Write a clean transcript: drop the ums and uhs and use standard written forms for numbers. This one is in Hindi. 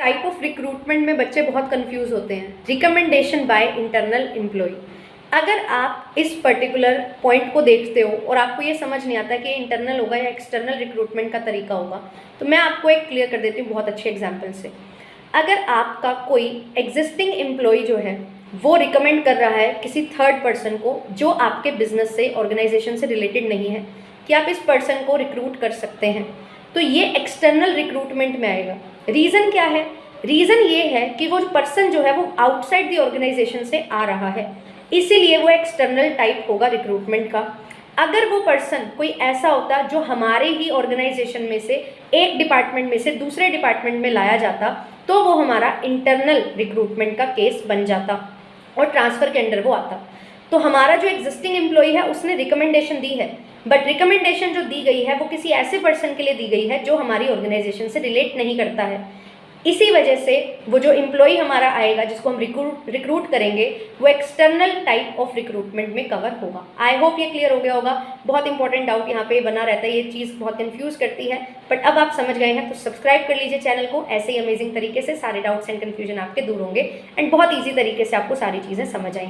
टाइप ऑफ रिक्रूटमेंट में बच्चे बहुत कंफ्यूज होते हैं। Recommendation by internal employ. अगर आप इस पर्टिकुलर पॉइंट को देखते हो और आपको ये समझ नहीं आता कि इंटरनल होगा या एक्सटर्नल रिक्रूटमेंट का तरीका होगा, तो मैं आपको एक क्लियर कर देती हूँ बहुत अच्छे एग्जाम्पल से। अगर आपका कोई एग्जिस्टिंग एम्प्लॉय जो है वो रिकमेंड कर रहा है किसी थर्ड पर्सन को जो आपके बिजनेस से, ऑर्गेनाइजेशन से रिलेटेड नहीं है, कि आप इस पर्सन को रिक्रूट कर सकते हैं, तो ये एक्सटर्नल रिक्रूटमेंट में आएगा। रीज़न क्या है? रीज़न ये है कि वो पर्सन जो है वो आउटसाइड द ऑर्गेनाइजेशन से आ रहा है, इसीलिए वो एक्सटर्नल टाइप होगा रिक्रूटमेंट का। अगर वो पर्सन कोई ऐसा होता जो हमारे ही ऑर्गेनाइजेशन में से एक डिपार्टमेंट में से दूसरे डिपार्टमेंट में लाया जाता, तो वो हमारा इंटरनल रिक्रूटमेंट का केस बन जाता और ट्रांसफ़र के अंडर वो आता। तो हमारा जो एग्जिस्टिंग एम्प्लॉय है उसने रिकमेंडेशन दी है, बट रिकमेंडेशन जो दी गई है वो किसी ऐसे पर्सन के लिए दी गई है जो हमारी ऑर्गेनाइजेशन से रिलेट नहीं करता है। इसी वजह से वो जो एम्प्लॉय हमारा आएगा जिसको हम रिक्रूट करेंगे वो एक्सटर्नल टाइप ऑफ रिक्रूटमेंट में कवर होगा। आई होप ये क्लियर हो गया होगा। बहुत इंपॉर्टेंट डाउट यहाँ पे बना रहता है, ये चीज़ बहुत कंफ्यूज करती है, बट अब आप समझ गए हैं तो सब्सक्राइब कर लीजिए चैनल को। ऐसे ही अमेजिंग तरीके से सारे डाउट्स एंड कन्फ्यूजन आपके दूर होंगे एंड बहुत ईजी तरीके से आपको सारी चीज़ें समझ आएंगी।